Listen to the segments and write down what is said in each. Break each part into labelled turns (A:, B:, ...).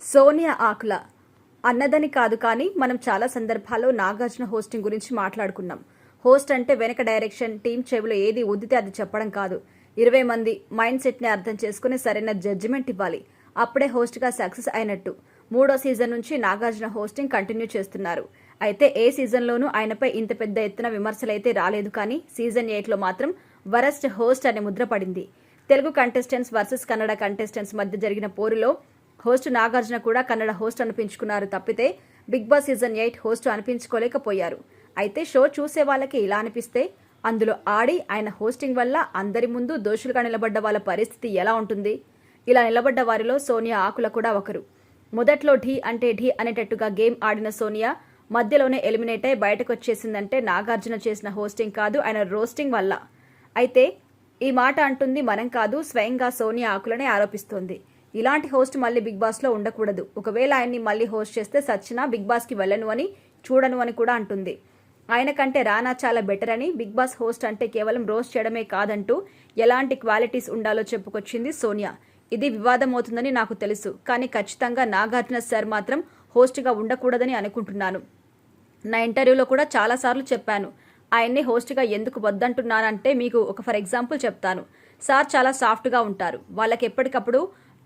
A: సోనియా ఆకుల అన్నదని కాదు, కానీ మనం చాలా సందర్భాల్లో నాగార్జున హోస్టింగ్ గురించి మాట్లాడుకున్నాం. హోస్ట్ అంటే వెనక డైరెక్షన్, టీం చెవిలో ఏది ఉద్దితే అది చెప్పడం కాదు. 20 మంది మైండ్ సెట్ని అర్థం చేసుకుని సరైన జడ్జిమెంట్ ఇవ్వాలి. అప్పుడే హోస్ట్గా సక్సెస్ అయినట్టు. 3వ సీజన్ నుంచి నాగార్జున హోస్టింగ్ కంటిన్యూ చేస్తున్నారు. అయితే ఏ సీజన్లోనూ ఆయనపై ఇంత పెద్ద ఎత్తున విమర్శలైతే రాలేదు, కానీ సీజన్ 8లో మాత్రం వరస్ట్ హోస్ట్ అనే ముద్ర పడింది. Telugu contestants versus Kannada contestants మధ్య జరిగిన పోరులో హోస్ట్ నాగార్జున కూడా కన్నడ హోస్ట్ అనిపించుకున్నారు తప్పితే బిగ్ బాస్ సీజన్ 8 హోస్ట్ అనిపించుకోలేకపోయారు. అయితే షో చూసే వాళ్ళకి ఇలా అనిపిస్తే అందులో ఆడి ఆయన హోస్టింగ్ వల్ల అందరి ముందు దోషులుగా నిలబడ్డ వాళ్ళ పరిస్థితి ఎలా ఉంటుంది? ఇలా నిలబడ్డ వారిలో సోనియా ఆకుల కూడా ఒకరు. మొదట్లో ఢీ అంటే ఢీ అనేటట్టుగా గేమ్ ఆడిన సోనియా మధ్యలోనే ఎలిమినేట్ అయి బయటకు వచ్చేసిందంటే నాగార్జున చేసిన హోస్టింగ్ కాదు, ఆయన రోస్టింగ్ వల్ల. అయితే ఈ మాట అంటుంది మనం కాదు, స్వయంగా సోనియా ఆకులనే ఆరోపిస్తోంది. ఇలాంటి హోస్ట్ మళ్ళీ బిగ్ బాస్లో ఉండకూడదు. ఒకవేళ ఆయన్ని మళ్ళీ హోస్ట్ చేస్తే సచ్చినా బిగ్ బాస్కి వెళ్ళను అని, చూడను అని కూడా అంటుంది. ఆయన కంటే రానా చాలా బెటర్ అని, బిగ్ బాస్ హోస్ట్ అంటే కేవలం రోస్ట్ చేయడమే కాదంటూ ఎలాంటి క్వాలిటీస్ ఉండాలో చెప్పుకొచ్చింది సోనియా. ఇది వివాదం అవుతుందని నాకు తెలుసు, కానీ ఖచ్చితంగా నాగార్జున సార్ మాత్రం హోస్ట్గా ఉండకూడదని అనుకుంటున్నాను. నా ఇంటర్వ్యూలో కూడా చాలాసార్లు చెప్పాను. ఆయన్ని హోస్ట్గా ఎందుకు వద్దంటున్నానంటే మీకు ఒక ఫర్ ఎగ్జాంపుల్ చెప్తాను. సార్ చాలా సాఫ్ట్గా ఉంటారు. వాళ్ళకి ఎప్పటికప్పుడు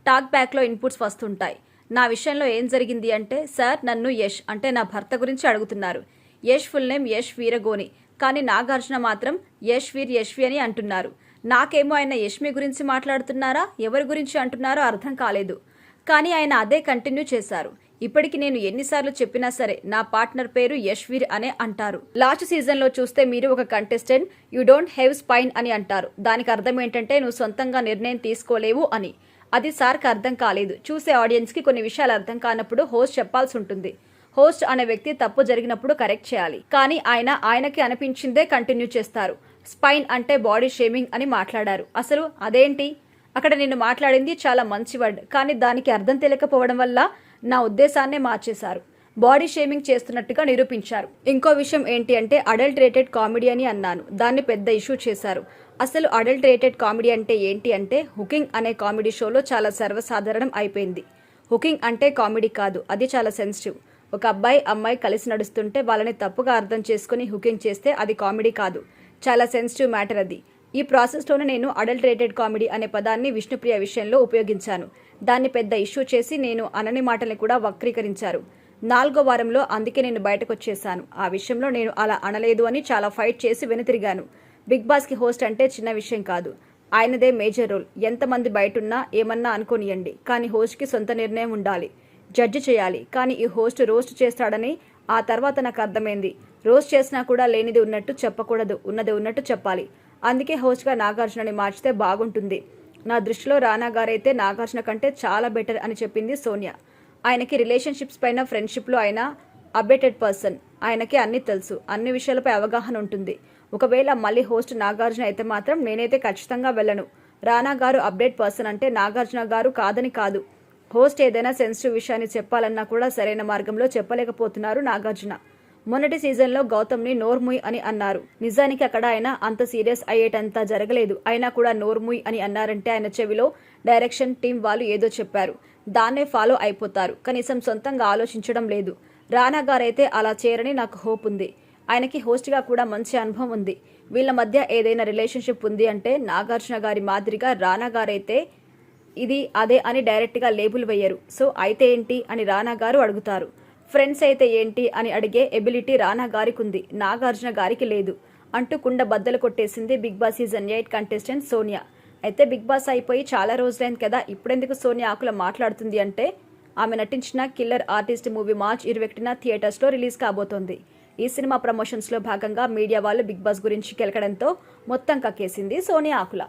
A: టాక్ బ్యాక్లో ఇన్పుట్స్ వస్తుంటాయి. నా విషయంలో ఏం జరిగింది అంటే, సార్ నన్ను యష్ అంటే నా భర్త గురించి అడుగుతున్నారు. యష్ ఫుల్ నేమ్ యష్ వీరగోని, కానీ నాగార్జున మాత్రం యష్ యశ్వి అని అంటున్నారు. నాకేమో ఆయన యష్మి గురించి మాట్లాడుతున్నారా, ఎవరి గురించి అంటున్నారో అర్థం కాలేదు. కానీ ఆయన అదే కంటిన్యూ చేశారు. ఇప్పటికి నేను ఎన్నిసార్లు చెప్పినా సరే నా పార్ట్నర్ పేరు యశ్వీర్ అనే అంటారు. లాస్ట్ సీజన్లో చూస్తే మీరు ఒక contestant you don't have spine అని అంటారు. దానికి అర్థం ఏంటంటే నువ్వు సొంతంగా నిర్ణయం తీసుకోలేవు అని. అది సార్కి అర్థం కాలేదు. చూసే ఆడియన్స్కి కొన్ని విషయాలు అర్థం కానప్పుడు హోస్ట్ చెప్పాల్సి ఉంటుంది. హోస్ట్ అనే వ్యక్తి తప్పు జరిగినప్పుడు కరెక్ట్ చేయాలి, కానీ ఆయనకి అనిపించిందే కంటిన్యూ చేస్తారు. స్పైన్ అంటే బాడీ షేమింగ్ అని మాట్లాడారు. అసలు అదేంటి? అక్కడ నేను మాట్లాడింది చాలా మంచి వర్డ్, కానీ దానికి అర్థం తెలియకపోవడం వల్ల నా ఉద్దేశాన్నే మార్చేశారు. బాడీ షేమింగ్ చేస్తున్నట్టుగా నిరూపించారు. ఇంకో విషయం ఏంటి అంటే అడల్టరేటెడ్ కామెడీ అని అన్నాను. దాన్ని పెద్ద ఇష్యూ చేశారు. అసలు అడల్టరేటెడ్ కామెడీ అంటే ఏంటి అంటే, హుకింగ్ అనే కామెడీ షోలో చాలా సర్వసాధారణం అయిపోయింది. హుకింగ్ అంటే కామెడీ కాదు, అది చాలా సెన్సిటివ్. ఒక అబ్బాయి అమ్మాయి కలిసి నడుస్తుంటే వాళ్ళని తప్పుగా అర్థం చేసుకుని హుకింగ్ చేస్తే అది కామెడీ కాదు, చాలా సెన్సిటివ్ మ్యాటర్ అది. ఈ ప్రాసెస్లోనే నేను అడల్టరేటెడ్ కామెడీ అనే పదాన్ని విష్ణుప్రియ విషయంలో ఉపయోగించాను. దాన్ని పెద్ద ఇష్యూ చేసి నేను అనని మాటల్ని కూడా వక్రీకరించారు. 4వ వారంలో అందుకే నేను బయటకు వచ్చేసాను. ఆ విషయంలో నేను అలా అనలేదు అని చాలా ఫైట్ చేసి వెనుతిరిగాను. బిగ్ బాస్కి హోస్ట్ అంటే చిన్న విషయం కాదు, ఆయనదే మేజర్ రోల్. ఎంతమంది బయటున్నా ఏమన్నా అనుకోనియండి, కానీ హోస్ట్కి సొంత నిర్ణయం ఉండాలి. జడ్జి చేయాలి. కానీ ఈ హోస్ట్ రోస్ట్ చేస్తాడని ఆ తర్వాత నాకు అర్థమైంది. రోస్ట్ చేసినా కూడా లేనిది ఉన్నట్టు చెప్పకూడదు, ఉన్నది ఉన్నట్టు చెప్పాలి. అందుకే హోస్ట్గా నాగార్జునని మార్చితే బాగుంటుంది. నా దృష్టిలో రానా గారైతే నాగార్జున కంటే చాలా బెటర్ అని చెప్పింది సోనియా. ఆయనకి రిలేషన్షిప్స్ పైన, ఫ్రెండ్షిప్లో ఆయన అప్డేటెడ్ పర్సన్. ఆయనకి అన్నీ తెలుసు, అన్ని విషయాలపై అవగాహన ఉంటుంది. ఒకవేళ మళ్ళీ హోస్ట్ నాగార్జున అయితే మాత్రం నేనైతే ఖచ్చితంగా వెళ్ళను. రానా గారు అప్డేట్ పర్సన్ అంటే నాగార్జున గారు కాదని కాదు. హోస్ట్ ఏదైనా సెన్సిటివ్ విషయాన్ని చెప్పాలన్నా కూడా సరైన మార్గంలో చెప్పలేకపోతున్నారు నాగార్జున. మొన్నటి సీజన్లో గౌతమ్ని నోర్ముయ్ అని అన్నారు. నిజానికి అక్కడ ఆయన అంత సీరియస్ అయ్యేటంత జరగలేదు. అయినా కూడా నోర్ముయ్ అని అన్నారంటే ఆయన చెవిలో డైరెక్షన్ టీం వాళ్ళు ఏదో చెప్పారు, దాన్నే ఫాలో అయిపోతారు. కనీసం సొంతంగా ఆలోచించడం లేదు. రానా గారైతే అలా చేయరని నాకు హోప్ ఉంది. ఆయనకి హోస్ట్గా కూడా మంచి అనుభవం ఉంది. వీళ్ళ మధ్య ఏదైనా రిలేషన్షిప్ ఉంది అంటే నాగార్జున గారి మాదిరిగా రానా గారైతే ఇది అదే అని డైరెక్ట్గా లేబుల్ వేయరు. సో అయితే ఏంటి అని రానా గారు అడుగుతారు. ఫ్రెండ్స్ అయితే ఏంటి అని అడిగే ఎబిలిటీ రానా గారికి ఉంది, నాగార్జున గారికి లేదు అంటూ కుండ బద్దలు కొట్టేసింది Bigg Boss season 8 contestant Sonia. అయితే బిగ్ బాస్ అయిపోయి చాలా రోజులైంది కదా, ఇప్పుడెందుకు సోనియా ఆకుల మాట్లాడుతుంది అంటే, ఆమె నటించిన కిల్లర్ ఆర్టిస్ట్ మూవీ మార్చ్ 21న థియేటర్స్లో రిలీజ్ కాబోతోంది. ఈ సినిమా ప్రమోషన్స్లో భాగంగా మీడియా వాళ్ళు బిగ్ బాస్ గురించి కెలకడంతో మొత్తం కక్కేసింది సోనియా ఆకుల.